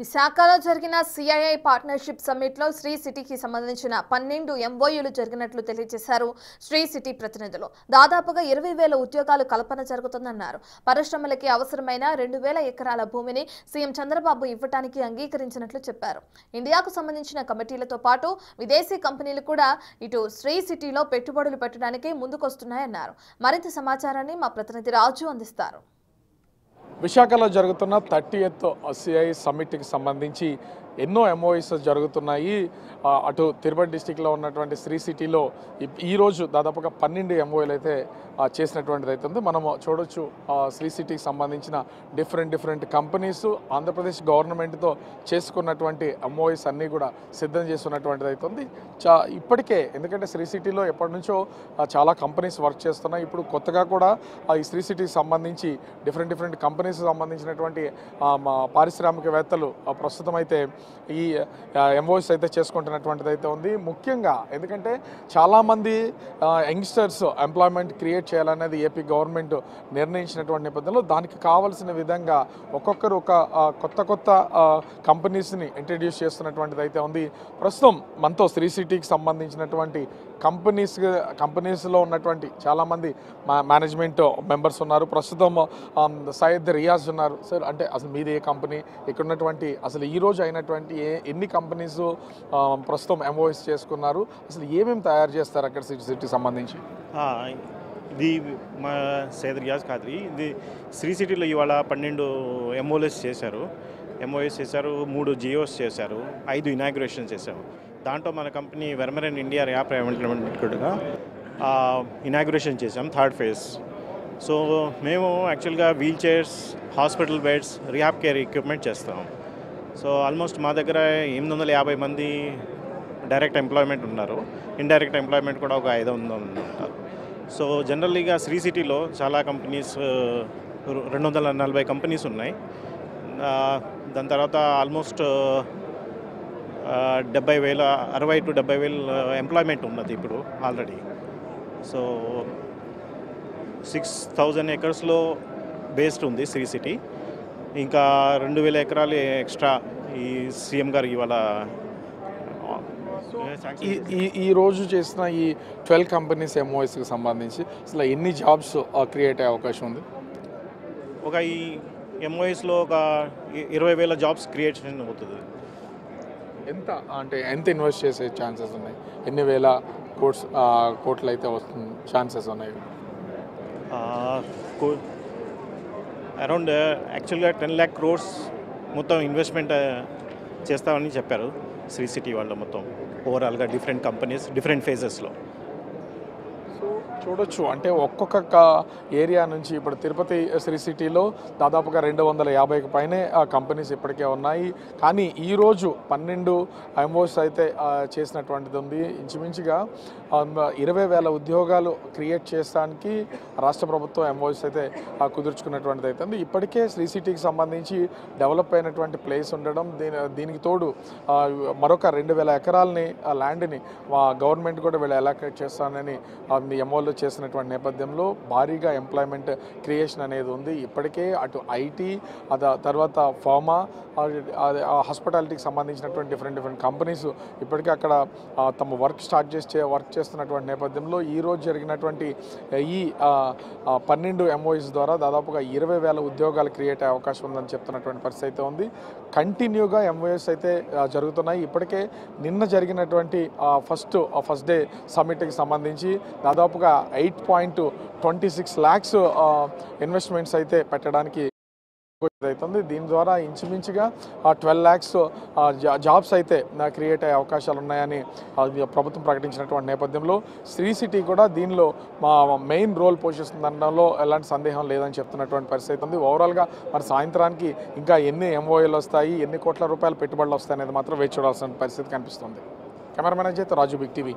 విశాఖలో జరిగిన CII partnership సమ్మిట్లో Shri సిటీకి సంబంధించిన 12 ఎంఓయూలు జరిగినట్లు తెలియజేశారు శ్రీ సిటీ ప్రతినిధులు. దాదాపుగా 20,000 ఉద్యోగాలు కల్పన జరుగుతుందన్నారు. పరిశ్రమలకి అవసరమైన 2,000 ఎకరాల భూమిని సీఎం చంద్రబాబు ఇవ్వడానికి అంగీకరించినట్లు చెప్పారు. ఇండియాకు సంబంధించిన కమిటీలతో పాటు విదేశీ కంపెనీలు కూడా ఇటు శ్రీ సిటీలో పెట్టుబడులు పెట్టడానికి ముందుకొస్తున్నాయన్నారు. మరింత సమాచారాన్ని మా ప్రతినిధి రాజు అందిస్తారు. విశాఖలో జరుగుతున్న 30th సిఐ సమ్మిట్కి సంబంధించి ఎన్నో ఎంఓఎస్ జరుగుతున్నాయి. అటు తిరుపతి డిస్టిక్లో ఉన్నటువంటి శ్రీ సిటీలో ఈరోజు దాదాపుగా 12 ఎంఓఏలు అయితే చేసినటువంటిది అయితే ఉంది. మనము చూడొచ్చు శ్రీ సిటీకి సంబంధించిన డిఫరెంట్ కంపెనీస్ ఆంధ్రప్రదేశ్ గవర్నమెంట్తో చేసుకున్నటువంటి ఎంఓఎస్ అన్నీ కూడా సిద్ధం చేస్తున్నటువంటిది అయితే ఉంది. ఇప్పటికే ఎందుకంటే శ్రీ సిటీలో ఎప్పటి నుంచో చాలా కంపెనీస్ వర్క్ చేస్తున్నాయి. ఇప్పుడు కొత్తగా కూడా ఈ శ్రీ సిటీకి సంబంధించి డిఫరెంట్ కంపెనీస్ సంబంధించినటువంటి పారిశ్రామికవేత్తలు ప్రస్తుతం అయితే ఈ ఎంఓఎస్ అయితే చేసుకుంటున్నటువంటిది అయితే ఉంది. ముఖ్యంగా ఎందుకంటే చాలామంది యంగ్స్టర్స్ ఎంప్లాయ్మెంట్ క్రియేట్ చేయాలనేది ఏపీ గవర్నమెంట్ నిర్ణయించినటువంటి నేపథ్యంలో దానికి కావాల్సిన విధంగా ఒక్కొక్కరు ఒక కొత్త కంపెనీస్ని ఇంట్రడ్యూస్ చేస్తున్నటువంటిది అయితే ఉంది. ప్రస్తుతం మనతో శ్రీ సిటీకి సంబంధించినటువంటి కంపెనీస్లో ఉన్నటువంటి చాలామంది మేనేజ్మెంట్ మెంబర్స్ ఉన్నారు. ప్రస్తుతం సయ్యద్ రియాజ్ ఉన్నారు. సార్ అంటే అసలు మీది ఏ కంపెనీ, ఇక్కడ ఉన్నటువంటి అసలు ఈరోజు అయినటువంటి ఎన్ని కంపెనీస్ ప్రస్తుతం ఎంఓఎస్ చేసుకున్నారు, అసలు ఏమేమి తయారు చేస్తారు అక్కడ సిటీకి సంబంధించి? ఇది మా సయ్యద్ రియాజ్ ఖాద్రీ. ఇది శ్రీ సిటీలో ఇవాళ 12 ఎంఓఎస్ చేశారు. 3 జియోస్ చేశారు, 5 ఇనాగ్రేషన్ చేశారు. దాంట్లో మన కంపెనీ వెర్మరన్ ఇండియా ర్యాప్ ప్రైవేట్ లిమిటెడ్గా ఇనాగ్రేషన్ చేసాం 3rd phase. సో మేము యాక్చువల్గా wheel chairs, hospital beds, rehab care equipment చేస్తాం. సో ఆల్మోస్ట్ మా దగ్గర 850 మంది డైరెక్ట్ ఎంప్లాయ్మెంట్ ఉన్నారు. ఇండైరెక్ట్ ఎంప్లాయ్మెంట్ కూడా ఒక 500 ఉంటారు. సో జనరల్లీగా శ్రీ సిటీలో చాలా కంపెనీస్ 240 కంపెనీస్ ఉన్నాయి. దాని తర్వాత ఆల్మోస్ట్ 60,000 to 70,000 ఎంప్లాయ్మెంట్ ఉన్నది ఇప్పుడు ఆల్రెడీ. సో 6,000 ఎకర్స్లో బేస్డ్ ఉంది శ్రీ సిటీ. ఇంకా 2,000 ఎకరాలు ఎక్స్ట్రా ఈ సీఎం గారు ఇవాళ ఈ రోజు చేసిన ఈ 12 కంపెనీస్ ఎంఓఎస్కి సంబంధించి అసలు ఎన్ని జాబ్స్ క్రియేట్ అయ్యే అవకాశం ఉంది? ఒక ఈ ఎంఓఎస్లో ఒక 20,000 జాబ్స్ క్రియేషన్ అవుతుంది. ఎంత ఇన్వెస్ట్ చేసే ఛాన్సెస్ ఉన్నాయి? ఎన్ని వేల కోట్లు అయితే వస్తుంది ఛాన్సెస్ ఉన్నాయి? అరౌండ్ యాక్చువల్గా 10 lakh crores మొత్తం ఇన్వెస్ట్మెంట్ చేస్తామని చెప్పారు శ్రీ సిటీ వాళ్ళు. మొత్తం ఓవరాల్గా డిఫరెంట్ కంపెనీస్ డిఫరెంట్ ఫేజెస్లో చూడొచ్చు. అంటే ఒక్కొక్క ఏరియా నుంచి ఇప్పుడు తిరుపతి శ్రీ సిటీలో దాదాపుగా 250కి పైనే కంపెనీస్ ఇప్పటికే ఉన్నాయి. కానీ ఈరోజు 12 ఎంఓఎస్ అయితే చేసినటువంటిది ఉంది. ఇంచుమించుగా 20,000 ఉద్యోగాలు క్రియేట్ చేయడానికి రాష్ట్ర ప్రభుత్వం ఎంఓఎస్ అయితే కుదుర్చుకున్నటువంటిది అయితే ఉంది. ఇప్పటికే శ్రీ సిటీకి సంబంధించి డెవలప్ అయినటువంటి ప్లేస్ ఉండడం, దీనికి తోడు మరొక 2,000 ఎకరాలని ల్యాండ్ని గవర్నమెంట్ కూడా వీళ్ళు అలొకేట్ చేస్తానని ఎంఓలో చేసినటువంటి నేపథ్యంలో భారీగా ఎంప్లాయ్మెంట్ క్రియేషన్ అనేది ఉంది. ఇప్పటికే అటు ఐటీ, తర్వాత ఫార్మా, హాస్పిటాలిటీకి సంబంధించినటువంటి డిఫరెంట్ కంపెనీస్ ఇప్పటికే అక్కడ తమ వర్క్ చేస్తున్నటువంటి నేపథ్యంలో ఈరోజు జరిగినటువంటి ఈ 12 ఎంఓఎస్ ద్వారా దాదాపుగా 20,000 ఉద్యోగాలు క్రియేట్ అయ్యే అవకాశం ఉందని చెప్తున్నటువంటి పరిస్థితి అయితే ఉంది. కంటిన్యూగా ఎంఓఎస్ అయితే జరుగుతున్నాయి. ఇప్పటికే నిన్న జరిగినటువంటి ఫస్ట్ డే సమ్మిట్కి సంబంధించి దాదాపుగా 8.26 lakhs ఇన్వెస్ట్మెంట్స్ అయితే పెట్టడానికి అవుతుంది. దీని ద్వారా ఇంచుమించుగా 12 lakhs జాబ్స్ అయితే క్రియేట్ అయ్యే అవకాశాలు ఉన్నాయని ప్రభుత్వం ప్రకటించినటువంటి నేపథ్యంలో శ్రీ సిటీ కూడా దీనిలో మెయిన్ రోల్ పోషిస్తుందనడంలో ఎలాంటి సందేహం లేదని చెప్తున్నటువంటి పరిస్థితి ఉంది. ఓవరాల్గా మరి సాయంత్రానికి ఇంకా ఎన్ని ఎంఓఏలు వస్తాయి, ఎన్ని కోట్ల రూపాయల పెట్టుబడులు వస్తాయి అనేది మాత్రం వేచి చూడాల్సిన పరిస్థితి కనిపిస్తుంది. కెమెరామెన్ అయితే రాజు, బిగ్ టీవీ.